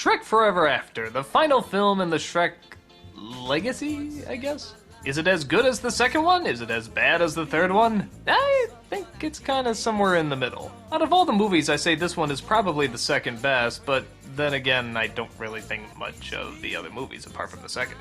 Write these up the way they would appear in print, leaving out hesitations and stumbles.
Shrek Forever After, the final film in the Shrek legacy, I guess? Is it as good as the second one? Is it as bad as the third one? I think it's kind of somewhere in the middle. Out of all the movies, I say this one is probably the second best, but then again, I don't really think much of the other movies apart from the second.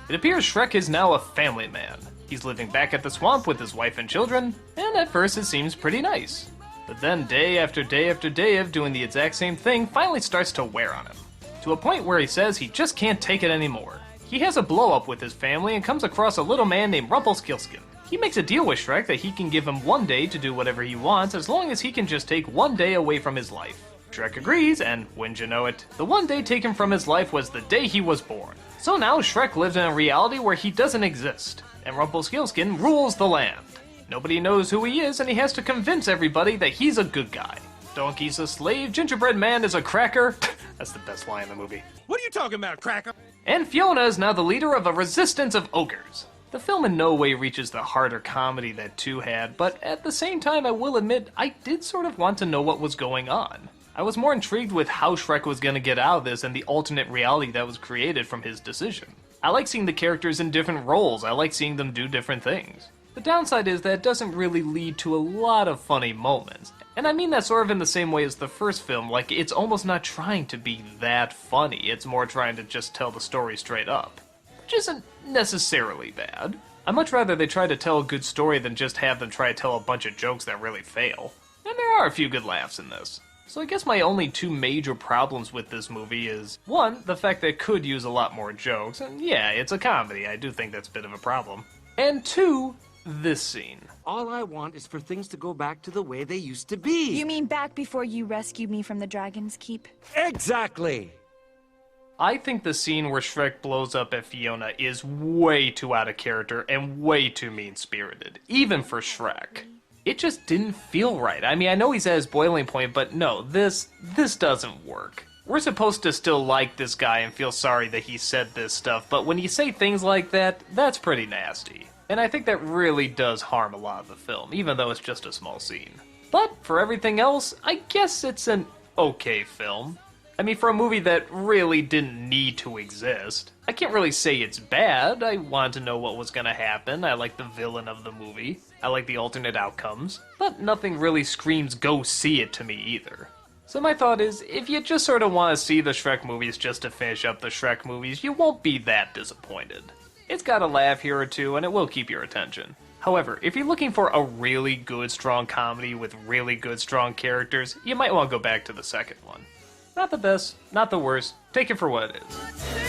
It appears Shrek is now a family man. He's living back at the swamp with his wife and children, and at first it seems pretty nice. But then day after day after day of doing the exact same thing finally starts to wear on him. To a point where he says he just can't take it anymore. He has a blow-up with his family and comes across a little man named Rumpelstiltskin. He makes a deal with Shrek that he can give him one day to do whatever he wants as long as he can just take one day away from his life. Shrek agrees, and wouldn't you know it, the one day taken from his life was the day he was born. So now Shrek lives in a reality where he doesn't exist, and Rumpelstiltskin rules the land. Nobody knows who he is, and he has to convince everybody that he's a good guy. Donkey's a slave, Gingerbread Man is a cracker. That's the best line in the movie. What are you talking about, cracker? And Fiona is now the leader of a resistance of ogres. The film in no way reaches the harder comedy that 2 had, but at the same time I will admit I did sort of want to know what was going on. I was more intrigued with how Shrek was going to get out of this and the alternate reality that was created from his decision. I like seeing the characters in different roles, I like seeing them do different things. The downside is that it doesn't really lead to a lot of funny moments. And I mean that sort of in the same way as the first film, like it's almost not trying to be that funny, it's more trying to just tell the story straight up. Which isn't necessarily bad. I'd much rather they try to tell a good story than just have them try to tell a bunch of jokes that really fail. And there are a few good laughs in this. So I guess my only 2 major problems with this movie is, 1, the fact that it could use a lot more jokes, and yeah, it's a comedy, I do think that's a bit of a problem. And 2, this scene. All I want is for things to go back to the way they used to be. You mean back before you rescued me from the Dragon's Keep? Exactly! I think the scene where Shrek blows up at Fiona is way too out of character and way too mean-spirited, even for Shrek. It just didn't feel right. I mean, I know he's at his boiling point, but no, this doesn't work. We're supposed to still like this guy and feel sorry that he said this stuff, but when you say things like that, that's pretty nasty. And I think that really does harm a lot of the film, even though it's just a small scene. But for everything else, I guess it's an okay film. I mean, for a movie that really didn't need to exist. I can't really say it's bad. I wanted to know what was gonna happen. I like the villain of the movie. I like the alternate outcomes. But nothing really screams go see it to me either. So my thought is, if you just sort of want to see the Shrek movies just to finish up the Shrek movies, you won't be that disappointed. It's got a laugh here or two, and it will keep your attention. However, if you're looking for a really good, strong comedy with really good, strong characters, you might want to go back to the second one. Not the best, not the worst, take it for what it is.